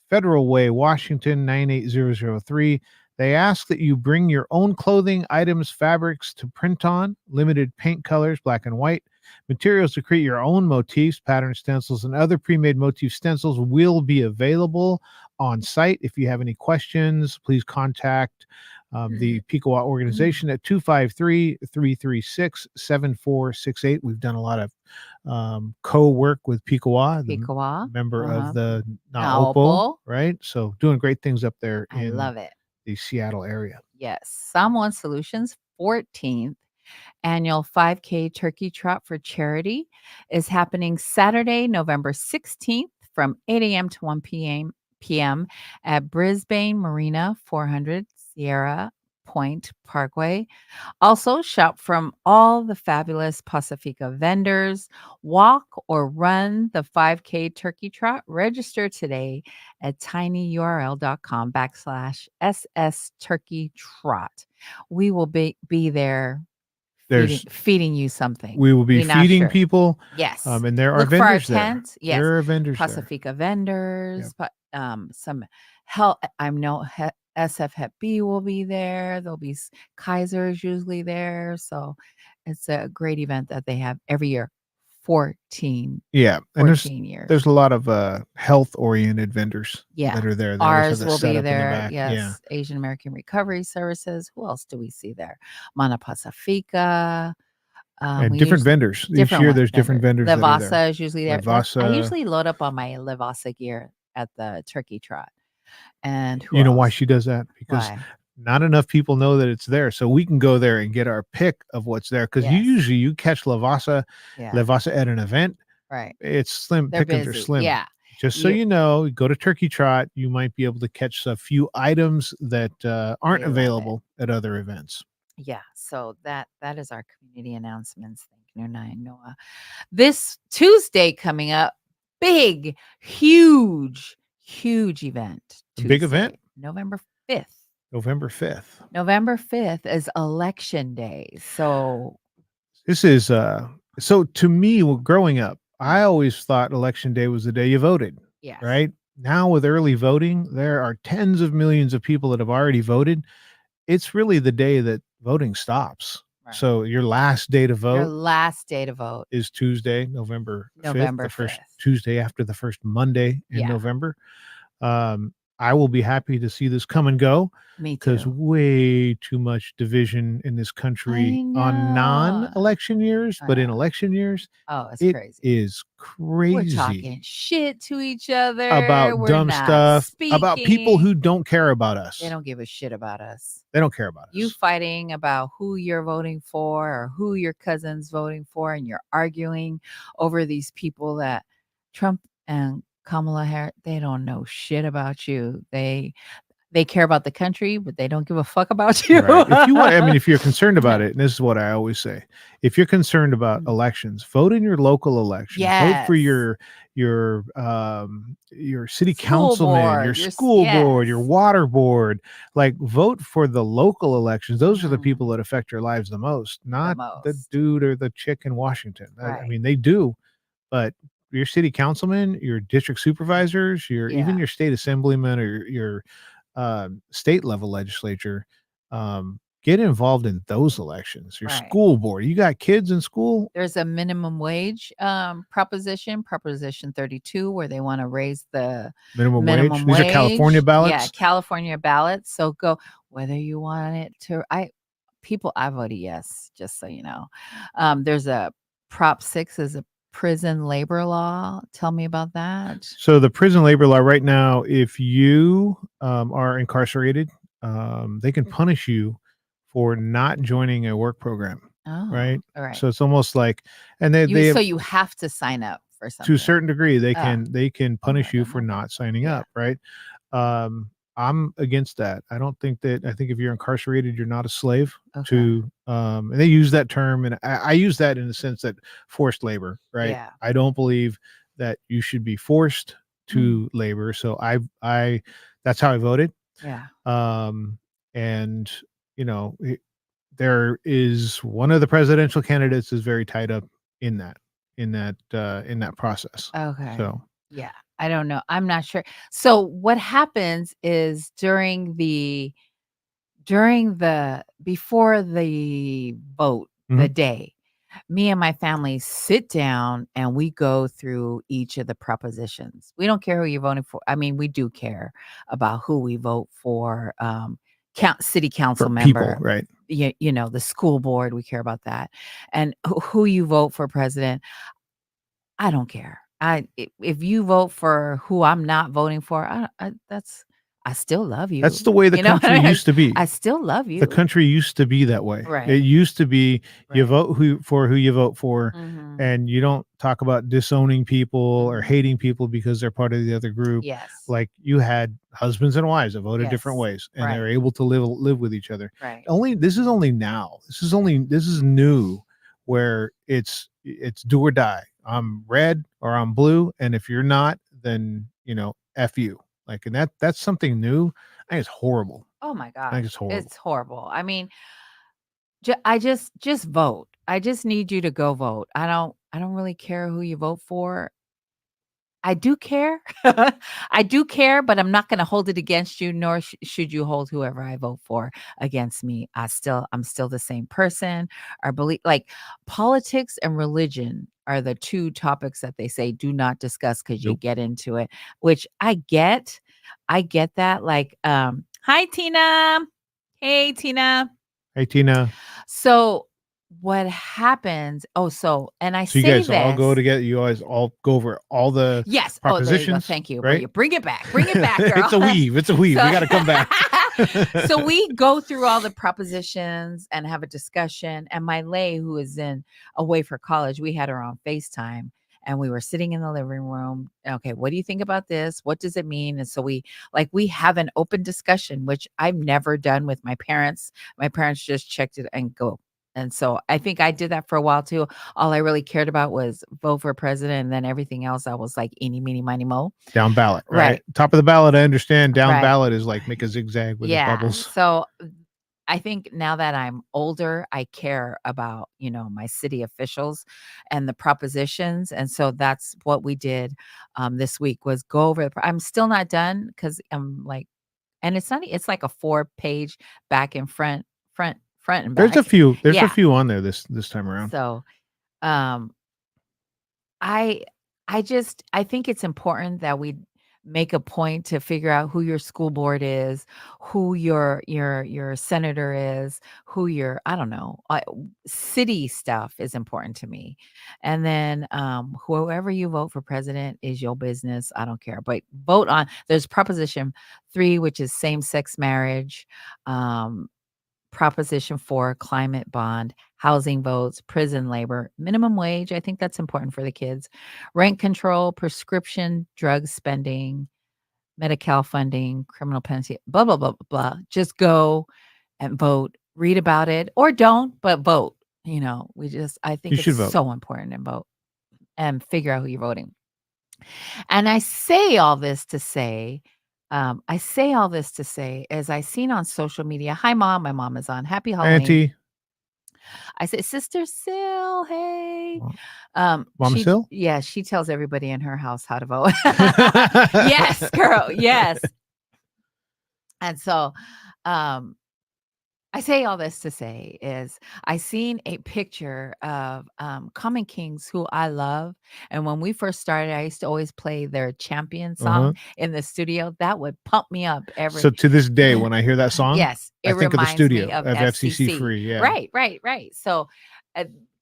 Federal Way, Washington, 98003. They ask that you bring your own clothing, items, fabrics to print on, limited paint colors, black and white, materials to create your own motifs, pattern stencils, and other pre-made motif stencils will be available on site. If you have any questions, please contact the Picowa organization at 253-336-7468. We've done a lot of co-work with Picowa, the member of the Naopo, right? So doing great things up there in love it. The Seattle area. Yes. Someone Solutions 14th annual 5K turkey trot for charity is happening Saturday, November 16th from 8 a.m. to 1 p.m. at Brisbane Marina 400 Sierra Point Parkway. Also, shop from all the fabulous Pacifica vendors. Walk or run the 5K turkey trot. Register today at tinyurl.com/SS Turkey Trot. We will be there feeding you something. We will be feeding people. Yes. And there are Look vendors for our tent. there. Yes. There are vendors Pacifica vendors. Yep. Some help. I know SF Hep B will be there. There'll be Kaiser's usually there. So it's a great event that they have every year. 14 years. There's a lot of health oriented vendors that are there. Ours will be there. Yes. Yeah. Asian American Recovery Services. Who else do we see there? Mana Pacifica. And different vendors. Each year there's different vendors. Levasa is usually there. I usually load up on my Levasa gear at the turkey trot. And who You know why else? she does that? Because Why? not enough people know that it's there, so we can go there and get our pick of what's there. Because Yes. you catch Lavasa Yeah. at an event, Right. it's slim. They're Pickings are busy. slim. Yeah. Just so You you know, go to Turkey Trot. You might be able to catch a few items that aren't They love it. available at other events. Yeah. So that is our community announcements. Thank you, Noah. This Tuesday coming up, big, huge event. A big event? Tuesday, November 5th. November 5th. November 5th is election day. So This is so to me, growing up, I always thought election day was the day you voted, yes. right? Now with early voting, there are tens of millions of people that have already voted. It's really the day that voting stops. Right. So your last day to Your vote last day to vote is Tuesday, November 5th, November the first 5th. Tuesday after the first Monday in Yeah. November. I will be happy to see this come and go Me because too. way too much division in this country on know. non-election years, but in know. election years, Oh, it's it crazy. is We're crazy talking shit to each other. about We're dumb not stuff, about people speaking. who don't care about us. They don't give a shit about us. They don't care about You us. fighting about who you're voting for or who your cousin's voting for, and you're arguing over these people that Trump and Kamala Harris, they don't know shit about you. They care about the country, but they don't give a fuck about you. Right. If you want, I mean, if you're concerned about it, and this is what I always say, if you're concerned about elections, vote in your local election. Vote for Yes. your city School councilman, board, your your school board, your yes. water board. Like, vote for the local elections. Those are the Mhm. people that affect your lives the most, not the most. dude or the chick in Washington. I Right. mean, they do, but your city councilman, your district supervisors, even Yeah. your state assemblyman or your state level legislature, get involved in those elections. Your Right. school board, you got kids in school. There's a minimum wage proposition 32, where they want to raise the Minimum wage. These are California Yeah, ballots. California ballots. So go whether you want it to. I voted yes, just so you know. There's a Prop 6 is a prison labor law. Tell me about that. So the prison labor law right now, if you are incarcerated, they can punish you for not joining a work program. Oh, Right. all right. So it's almost like, and they So you have to sign up for something. to a certain degree, they Ah. can punish I you don't for know not signing Yeah. up. Right. I'm against that. I don't think that. I think if you're incarcerated, you're not a slave Okay. to. And they use that term, and I use that in the sense that forced labor. Right. Yeah. I don't believe that you should be forced to labor. So I that's how I voted. Yeah. And you know, there is one of the presidential candidates is very tied up in that process. Okay. So Yeah. I don't know. I'm not sure. So what happens is before the vote, the day, me and my family sit down and we go through each of the propositions. We don't care who you're voting for. I mean, we do care about who we vote for. City council for member, people, right? you know, the school board, we care about that. And who you vote for president, I don't care. If you vote for who I'm not voting for, I still love you. That's the way the You know what country I mean? used to be. I still love you. The country used to be that way. Right. It used to be you Right. vote who you vote for, Mhm. and you don't talk about disowning people or Mhm. hating people because they're part of the other group. Yes. Like you had husbands and wives that voted different Yes. ways, and Right. they're able to live with each other. Right. This is only now. This is new, where it's do or die. I'm red or I'm blue, and if you're not, then F you. Like, and that's something new. I think it's horrible. Oh my I think gosh. it's horrible. It's horrible. I mean, I just vote. I just need you to go vote. I don't really care who you vote for. I do care. I do care, but I'm not going to hold it against you, nor should you hold whoever I vote for against me. I'm still the same person. Or believe like politics and religion are the two topics that they say do not discuss because you Nope. get into it, which I get. I get that. Like, hi Tina. Hey Tina. Hey Tina. So what happens, and I So you say guys all go this. together. You always all go over all the Yes. Oh, there you go. propositions, Thank you. right? Bring it back. Bring it back, girl. It's a weave. It's a weave. So- We got to come back. So we go through all the propositions and have a discussion. And my lay, who is away for college, we had her on FaceTime and we were sitting in the living room. Okay, what do you think about this? What does it mean? And so we have an open discussion, which I've never done with my parents. My parents just checked it and go. And so I think I did that for a while too. All I really cared about was vote for president, and then everything else I was like eeny, meeny, miny, mo. Down ballot, right? Right. Top of the ballot, I understand. Down Right. ballot is like make a zigzag with the bubbles. So I think now that I'm older, I care about, my city officials and the propositions. And so that's what we did this week was go over. I'm still not done because I'm like, and it's like a 4-page back and front and back. There's a few. There's Yeah. a few on there this time around. So um I I think it's important that we make a point to figure out who your school board is, who your senator is, who your I don't know, city stuff is important to me. And then whoever you vote for president is your business. I don't care. But vote on there's Proposition 3, which is same-sex marriage. Proposition 4, climate bond, housing votes, prison labor, minimum wage. I think that's important for the kids. Rent control, prescription drug spending, Medi-Cal funding, criminal penalty, blah, blah, blah, blah, blah. Just go and vote. Read about it or don't, but vote. I think You should it's vote. so important to vote and figure out who you're voting. And I say all this to say, as I seen on social media. Hi, Mom. My mom is on. Happy Halloween. Auntie, I say, Sister Sil, hey. Mama Sil? Yeah, she tells everybody in her house how to vote. Yes, girl. Yes. And so I say all this to say is I seen a picture of Common Kings who I love. And when we first started, I used to always play their champion song in the studio. That would pump me up every. So to this day, when I hear that song, Yes, I it think of the reminds studio me of FCC FCC. Free. Yeah. Right. So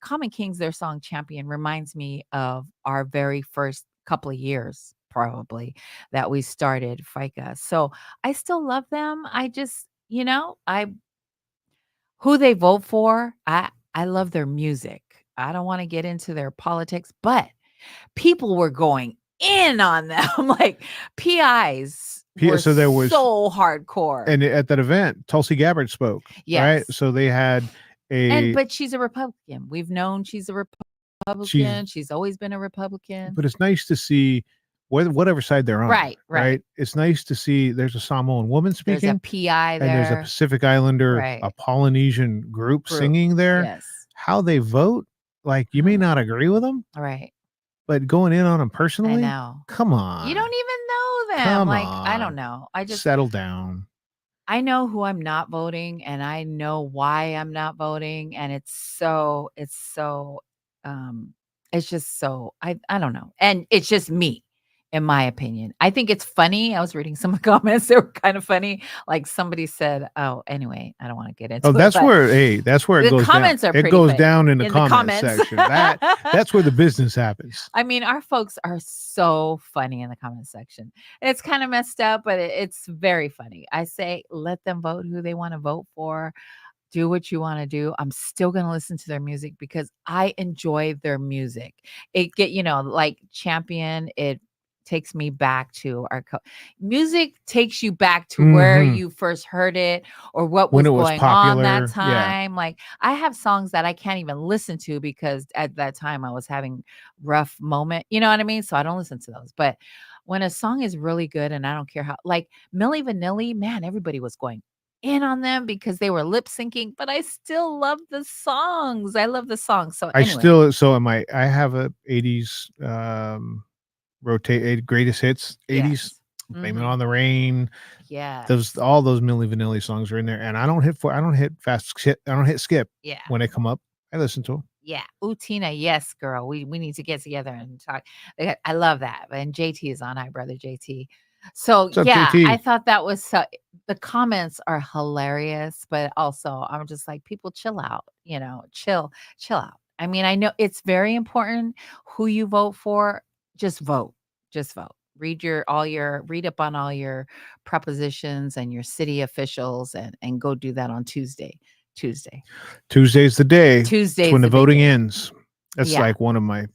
Common Kings, their song Champion reminds me of our very first couple of years, probably, that we started FICA. So I still love them. I just, who they vote for, I love their music. I don't want to get into their politics, but people were going in on them. Like PIs were So there was so hardcore. And at that event, Tulsi Gabbard spoke. Yes. Right. So they had but she's a Republican. We've known she's a Republican. She's always been a Republican. But it's nice to see whatever side they're on. Right. It's nice to see there's a Samoan woman speaking. There's a PI there. And there's a Pacific Islander, a Polynesian group singing there. Yes. How they vote, like you may not agree with them. Right. But going in on them personally, I know. Come on. You don't even know them. Come on. I don't know. I just settle down. I know who I'm not voting and I know why I'm not voting. And it's just so I don't know. And it's just me, in my opinion. I think it's funny. I was reading some comments. They were kind of funny. Like somebody said, oh, anyway, I don't want to get into it. That's where it goes comments down. Are it goes funny down in the comment section. That's where the business happens. I mean, our folks are so funny in the comment section. It's kind of messed up, but it's very funny. I say, let them vote who they want to vote for. Do what you want to do. I'm still going to listen to their music because I enjoy their music. It like Champion, it takes me back to music takes you back to where you first heard it or what was going on that time. Yeah. Like I have songs that I can't even listen to because at that time I was having rough moment. You know what I mean? So I don't listen to those. But when a song is really good and I don't care how, like Milli Vanilli, man, everybody was going in on them because they were lip syncing, but I still love the songs. I love the songs. So anyway. I have a 80s rotate greatest hits 80s. Yes. Blame It on the Rain. Yeah. All those Milli Vanilli songs are in there. And I don't hit skip. Yeah. When they come up. I listen to them. Yeah. Ooh, Tina, yes, girl. We need to get together and talk. I love that. And JT is on. Hi, brother JT. So What's up, yeah, I JT? thought that was the comments are hilarious, but also I'm just like, people chill out, chill out. I mean, I know it's very important who you vote for. Just vote. Just vote. Read up on all your propositions and your city officials and go do that on Tuesday. Tuesday's the day. It's Tuesday's when the the big voting day. ends. That's Yeah. like one of my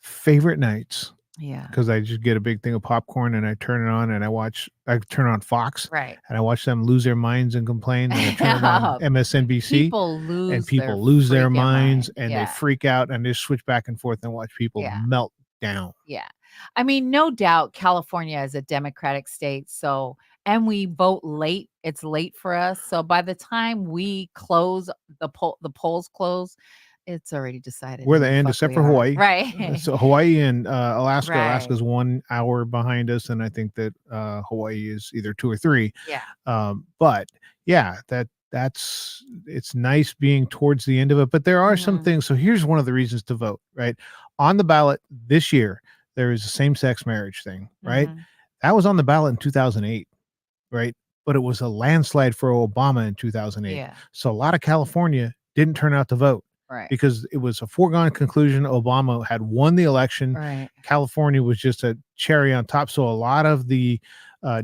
favorite nights Yeah. because I just get a big thing of popcorn and I turn it on and I turn on Fox Right. and I watch them lose their minds and complain. Then I turn it on MSNBC People and lose their people lose their freaking minds mind. and they Yeah. freak out and they switch back and forth and watch people Yeah. melt down. Yeah. I mean, no doubt California is a Democratic state. So, and we vote late. It's late for us. So by the time we close the polls close, it's already decided We're who the the end, fuck except we for are. Hawaii. Right. So Hawaii and Alaska. Right. Alaska's 1 hour behind us, and I think that Hawaii is either 2 or 3. Yeah. But yeah, it's nice being towards the end of it. But there are some things. So here's one of the reasons to vote. Right on the ballot this year, there is a same-sex marriage thing. Right, that was on the ballot in 2008. Right, but it was a landslide for Obama in 2008. Yeah. So a lot of California didn't turn out to vote. Right. Because it was a foregone conclusion. Obama had won the election. Right. California was just a cherry on top. So a lot of the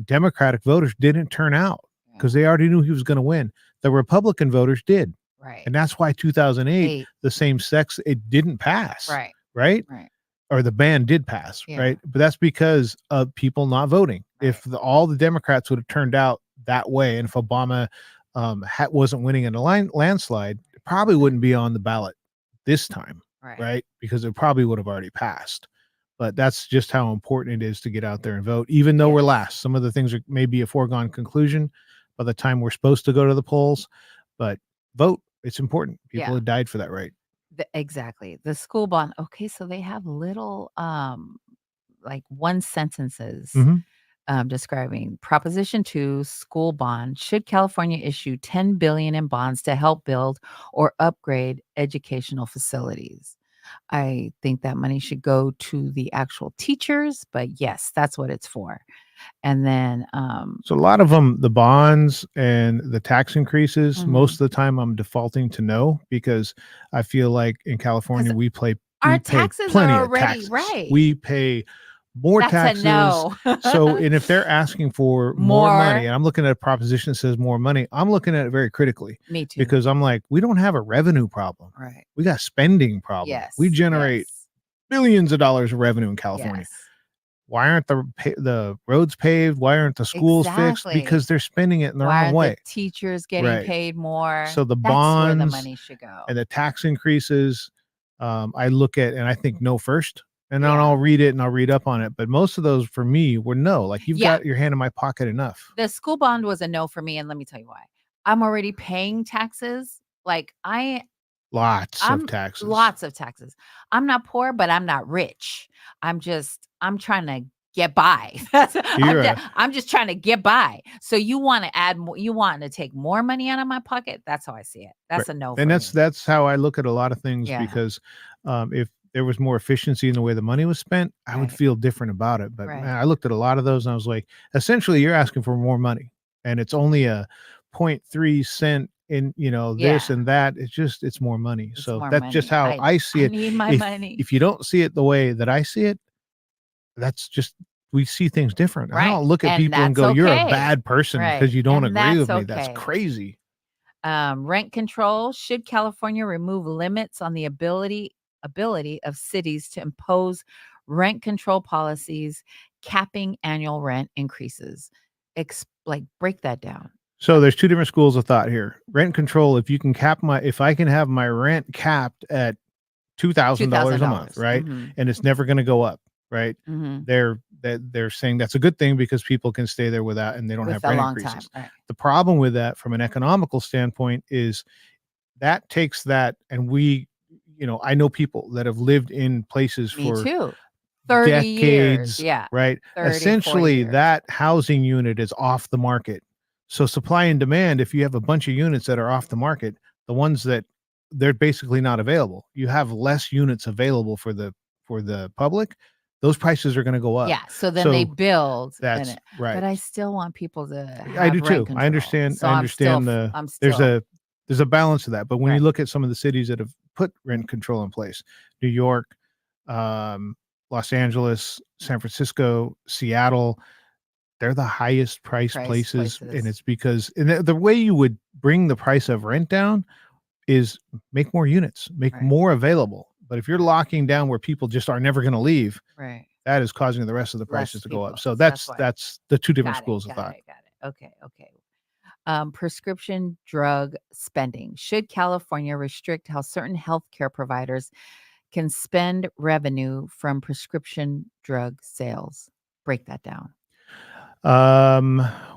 Democratic voters didn't turn out because they already knew he was going to win. The Republican voters did. Right. And that's why 2008, the same sex, it didn't pass. Right. Right. Right. Or the ban did pass. Yeah. Right. But that's because of people not voting. Right. If all the Democrats would have turned out that way, and if Obama wasn't winning in a landslide, probably wouldn't be on the ballot this time, right? Because it probably would have already passed. But that's just how important it is to get out there and vote, even though we're last. Some of the things are maybe a foregone conclusion by the time we're supposed to go to the polls, but vote. It's important. People have died for that right. Exactly. The school bond. Okay, so they have little like one sentences describing Proposition 2 school bond. Should California issue $10 billion in bonds to help build or upgrade educational facilities? I think that money should go to the actual teachers, but yes, that's what it's for. And then so a lot of them, the bonds and the tax increases, most of the time I'm defaulting to no, because I feel like in California we pay taxes plenty are of already taxes. Right. We pay more That's taxes. A no. So, and if they're asking for more money, and I'm looking at a proposition that says more money, I'm looking at it very critically. Me too. Because I'm like, we don't have a revenue problem. Right. We got a spending problem. Yes. We generate billions of dollars of revenue in California. Yes. Why aren't the roads paved? Why aren't the schools fixed? Because they're spending it in the wrong way. The teachers getting paid more. So the That's bonds where the money should go. And the tax increases, I look at and I think no first. And then I'll read it and I'll read up on it. But most of those for me were no. Like you've got your hand in my pocket enough. The school bond was a no for me. And let me tell you why. I'm already paying taxes. Like Lots of taxes. Lots of taxes. I'm not poor, but I'm not rich. I'm trying to get by. I'm just trying to get by. So you want to add more, you want to take more money out of my pocket? That's how I see it. That's a no. And that's how I look at a lot of things because if there was more efficiency in the way the money was spent, I would feel different about it. But man, I looked at a lot of those and I was like, essentially you're asking for more money and it's only a 0.3 cent in, this and that. It's more money. It's just how I see it. I need my money. If you don't see it the way that I see it, that's just, we see things different. I don't look at people and go, you're a bad person because you don't agree with me. That's crazy. Rent control. Should California remove limits on the ability of cities to impose rent control policies, capping annual rent increases? Break that down. So there's two different schools of thought here. Rent control, if I can have my rent capped at $2,000 a month, right? And it's never going to go up, right? They're saying that's a good thing because people can stay there without, and they don't have rent increases. Right. The problem with that from an economical standpoint is that takes that, and I know people that have lived in places Me for too. 30 decades, years. right? 30, Essentially, that housing unit is off the market. So supply and demand, if you have a bunch of units that are off the market, the ones that they're basically not available. You have less units available for the public. Those prices are going to go up. Yeah. So then they build, that's right. But I still want people to I do have rent too. control. I understand. So I understand there's a balance to that. But when you look at some of the cities that have put rent control in place, New York, Los Angeles, San Francisco, Seattle, they're the highest priced places. And it's because the way you would bring the price of rent down is make more units, make more available. But if you're locking down where people just are never going to leave, that is causing the rest of the prices to go up. So that's the two different schools of thought. Got it. Okay. Prescription drug spending. Should California restrict how certain healthcare providers can spend revenue from prescription drug sales? Break that down.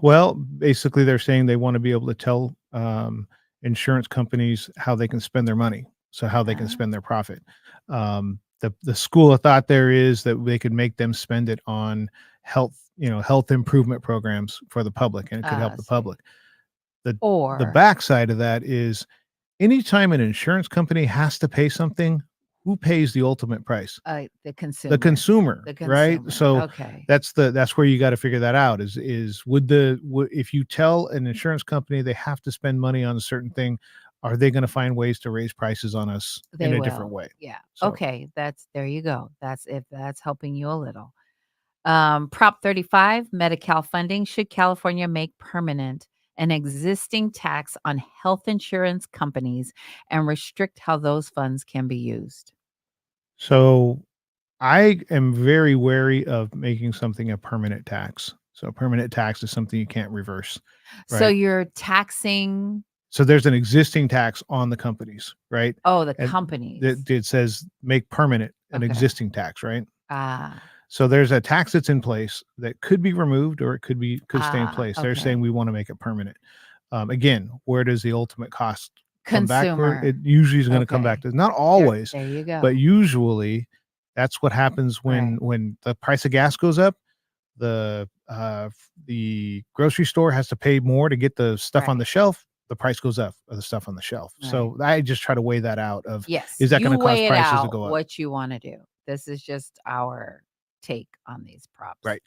Well, basically they're saying they want to be able to tell insurance companies how they can spend their money, so how they can spend their profit. The school of thought there is that they could make them spend it on health improvement programs for the public, and it could help the public. The backside of that is anytime an insurance company has to pay something, who pays the ultimate price? The consumer. The consumer, right? So that's where you got to figure that out. Is if you tell an insurance company they have to spend money on a certain thing, are they going to find ways to raise prices on us in a different way? Yeah. So. Okay. There you go. That's helping you a little. Prop 35, Medi-Cal funding. Should California make permanent an existing tax on health insurance companies and restrict how those funds can be used? So I am very wary of making something a permanent tax. So a permanent tax is something you can't reverse. Right? So you're taxing. So there's an existing tax on the companies, right? Oh, the companies. It says make permanent an existing tax, right? So there's a tax that's in place that could be removed or it could stay in place. They're saying we want to make it permanent. Again, where does the ultimate cost come back? It usually is going to come back to, not always, there you go. but usually that's what happens when the price of gas goes up. The grocery store has to pay more to get the stuff on the shelf. The price goes up of the stuff on the shelf. So I just try to weigh that out of, is that going to cause prices to go up? What you want to do. This is just our take on these props. Right.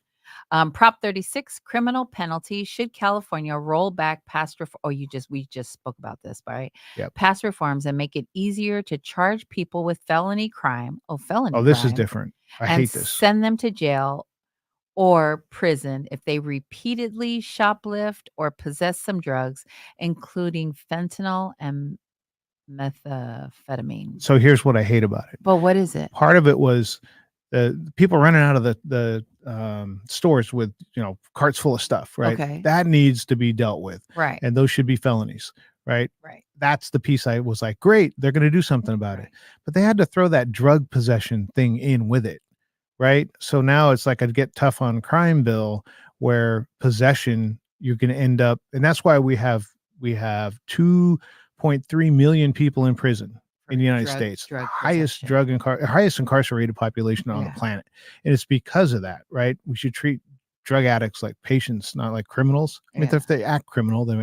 Prop 36, criminal penalty. Should California roll back past we just spoke about this, right? Yep. Past reforms and make it easier to charge people with felony crime. This is different. I hate this. Send them to jail or prison if they repeatedly shoplift or possess some drugs, including fentanyl and methamphetamine. So here's what I hate about it. But what is it? Part of it was the people running out of the stores with carts full of stuff, right? Okay. That needs to be dealt with, right? And those should be felonies, right? That's the piece I was like, great, they're going to do something about it, but they had to throw that drug possession thing in with it, right? So now it's like I'd get tough on crime bill where possession you're going to end up, and that's why we have 2.3 million people in prison in the United States, highest incarcerated population on the planet. And it's because of that, right? We should treat drug addicts like patients, not like criminals. I mean, if they act criminal, they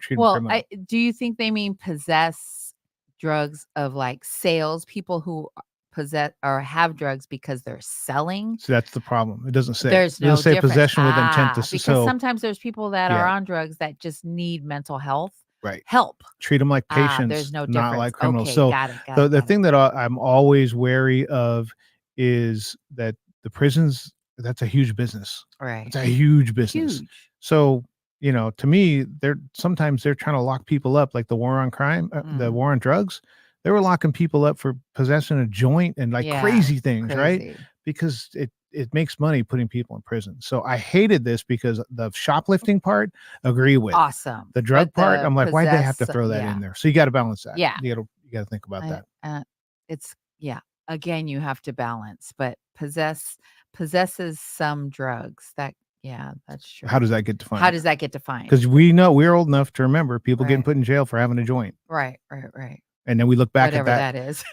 treat them criminal. Do you think they mean possess drugs of like sales, people who possess or have drugs because they're selling? So that's the problem. It doesn't say. There's no say possession with intent to because sometimes there's people that are on drugs that just need mental health. Help. Treat them like patients, there's no not like criminals. Okay, so got the thing that I'm always wary of is that the prisons, that's a huge business. Right. It's a huge business. So, to me, sometimes they're trying to lock people up, like the war on crime, the war on drugs. They were locking people up for possessing a joint and crazy things, right? Because it makes money putting people in prison. So I hated this because the shoplifting part, agree with. Awesome. The drug part, I'm like, why'd they have to throw that in there? So you got to balance that. Yeah. You got to think about that. Again, you have to balance, but possesses some drugs that's true. How does that get defined? Because we know we're old enough to remember people getting put in jail for having a joint. Right. And then we look back Whatever at that. that is.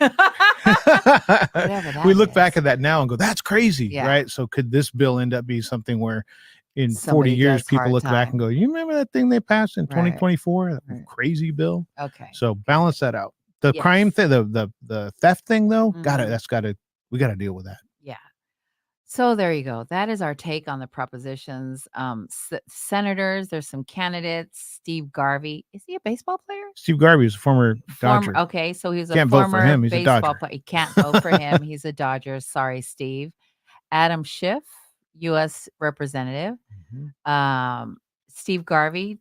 We look back at that now and go, that's crazy, right? So could this bill end up being something where in 40 years people look back and go, you remember that thing they passed in 2024? That crazy bill? Okay. So balance that out. The Yes. crime thing, the theft thing, though, we got to deal with that. Yeah. So there you go. That is our take on the propositions. Senators, there's some candidates. Steve Garvey. Is he a baseball player? Steve Garvey is a former Dodger. Okay, so he's a Can't vote for former him. He's a baseball Dodger. player. You can't vote for him. He's a Dodger. Sorry, Steve. Adam Schiff, U.S. Representative. Steve Garvey,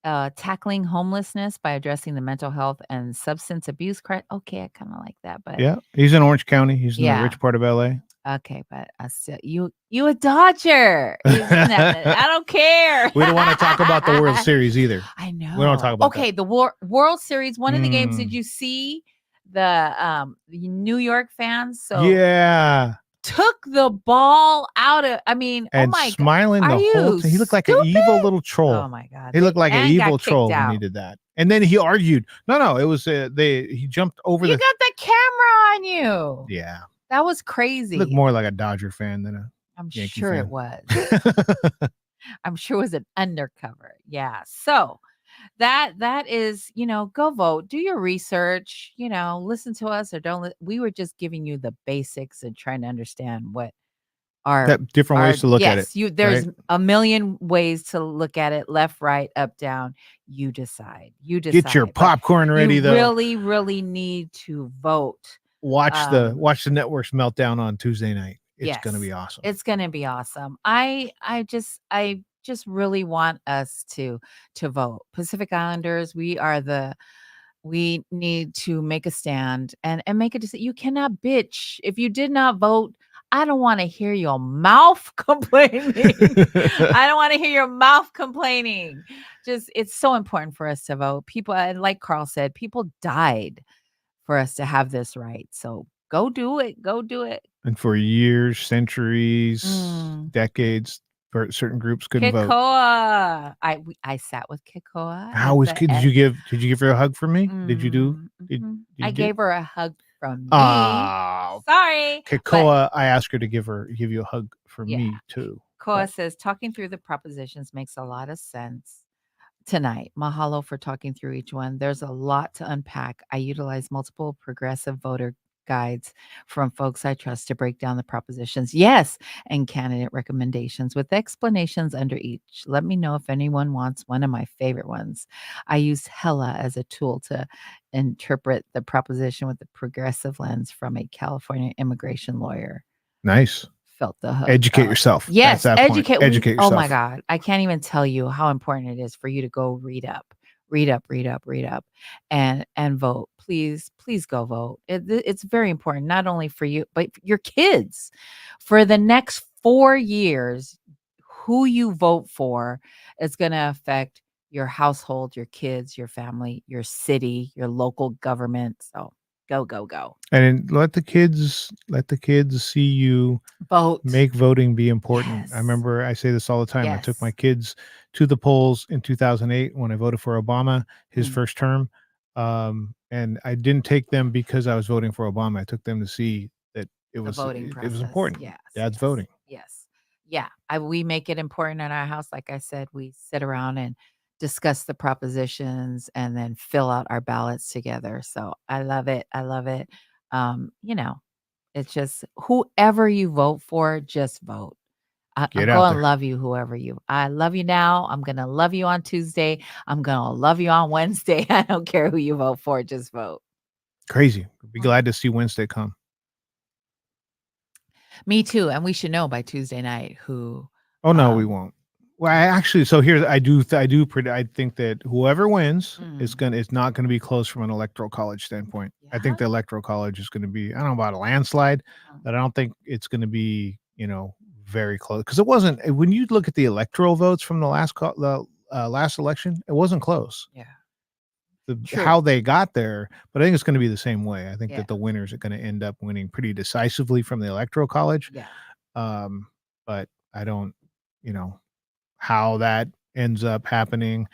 tackling homelessness by addressing the mental health and substance abuse crisis. Okay, I kind of like that, but Yeah, he's in Orange County. He's in the rich part of LA. okay, but still, you a Dodger. I don't care. We don't want to talk about the World Series either. I know. We don't talk about that. The World Series. One of the games. Did you see the New York fans? So yeah, took the ball out of. I mean, and oh my smiling God. the whole time. He looked like an evil little troll. Oh my God, he looked like an evil troll when he did that. And then he argued. No, it was he jumped over. You got the camera on you. Yeah. That was crazy. You look more like a Dodger fan than a Yankee sure fan. it was. I'm sure it was an undercover. Yeah. So that is, go vote, do your research, listen to us or don't. We were just giving you the basics and trying to understand what are different ways to look at it. There's right? a million ways to look at it. Left, right, up, down. You decide. Get your popcorn ready, though. Really, really need to vote. Watch the network's meltdown on Tuesday night. It's going to be awesome. It's going to be awesome. I just really want us to vote. Pacific Islanders, we need to make a stand and make a decision. You cannot bitch. If you did not vote, I don't want to hear your mouth complaining. I don't want to hear your mouth complaining. It's so important for us to vote. People, like Carl said, people died for us to have this right. So go do it. Go do it. And for years, centuries, decades, certain groups couldn't vote. Kikoa. I sat with Kikoa. How was did you give her a hug from me? Did you do? I gave her a hug from me. Oh, sorry. Kikoa, I asked her to give you a hug for me too. Kikoa says talking through the propositions makes a lot of sense. Tonight, mahalo for talking through each one. There's a lot to unpack. I utilize multiple progressive voter guides from folks I trust to break down the propositions. Yes, and candidate recommendations with explanations under each. Let me know if anyone wants one of my favorite ones. I use Hella as a tool to interpret the proposition with the progressive lens from a California immigration lawyer. Nice. Felt the hook. Educate yourself. Yes, educate yourself. Oh my God. I can't even tell you how important it is for you to go read up and vote. Please go vote. It's very important, not only for you, but for your kids. For the next 4 years, who you vote for is going to affect your household, your kids, your family, your city, your local government. So go. And let the kids see you vote. Make voting be important. Yes. I remember I say this all the time. Yes. I took my kids to the polls in 2008 when I voted for Obama, his first term. And I didn't take them because I was voting for Obama. I took them to see that it was important. Yes. Dad's voting. Yes. Yeah. We make it important in our house. Like I said, we sit around and discuss the propositions and then fill out our ballots together. So I love it. It's just whoever you vote for, just vote. I'm going to love you, I love you now. I'm going to love you on Tuesday. I'm going to love you on Wednesday. I don't care who you vote for. Just vote. Crazy. Be glad to see Wednesday come. Me too. And we should know by Tuesday night who. Oh, no, we won't. Well, I think that whoever wins it's not going to be close from an electoral college standpoint. Yeah. I think the electoral college is going to be, I don't know about a landslide, but I don't think it's going to be, very close, because it wasn't. When you look at the electoral votes from the last election, it wasn't close. Yeah. How they got there, but I think it's going to be the same way. I think that the winners are going to end up winning pretty decisively from the electoral college. Yeah. But I don't, how that ends up happening.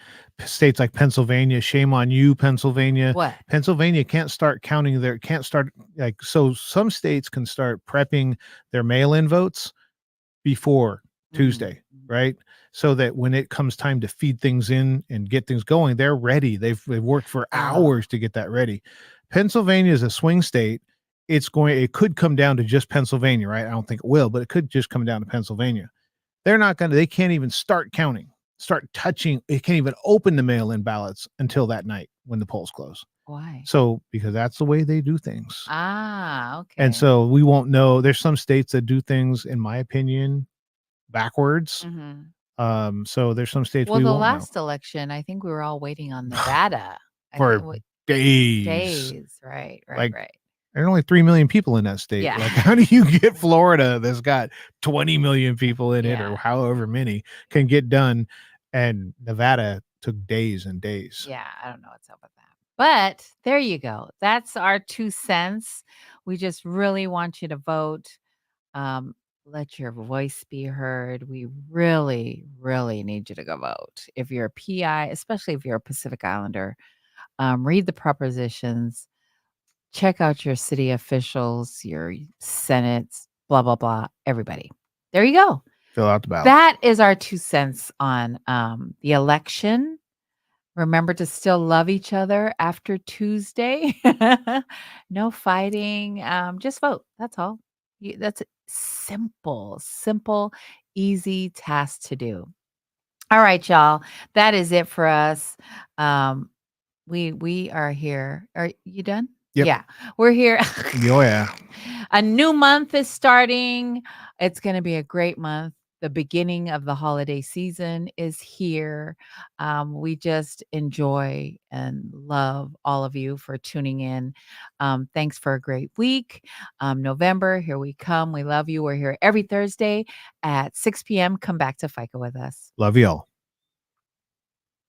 States like Pennsylvania, shame on you, Pennsylvania. What? Pennsylvania can't start counting so some states can start prepping their mail-in votes before Tuesday, right? So that when it comes time to feed things in and get things going, they're ready. They've worked for hours to get that ready. Pennsylvania is a swing state. It could come down to just Pennsylvania, right? I don't think it will, but it could just come down to Pennsylvania. They can't even start counting, start touching. It can't even open the mail-in ballots until that night when the polls close. Why? So, because that's the way they do things. Okay. And so we won't know. There's some states that do things, in my opinion, backwards. So there's some states we the won't know. last election, I think we were all waiting on Nevada. For days. Days. Right. There are only 3 million people in that state. Yeah. Like, how do you get Florida that's got 20 million people in it, or however many can get done? And Nevada took days and days. Yeah, I don't know what's up with that. But there you go. That's our 2 cents. We just really want you to vote. Let your voice be heard. We really, really need you to go vote. If you're a PI, especially if you're a Pacific Islander, read the propositions. Check out your city officials, your senates, blah, blah, blah, everybody. There you go. Fill out the ballot. That is our 2 cents on the election. Remember to still love each other after Tuesday. No fighting. Just vote. That's all. That's a simple, easy task to do. All right, y'all. That is it for us. We are here. Are you done? Yep. Yeah, we're here. Oh, yeah. A new month is starting. It's going to be a great month. The beginning of the holiday season is here. We just enjoy and love all of you for tuning in. Thanks for a great week. November, here we come. We love you. We're here every Thursday at 6 p.m. Come back to FICA with us. Love y'all.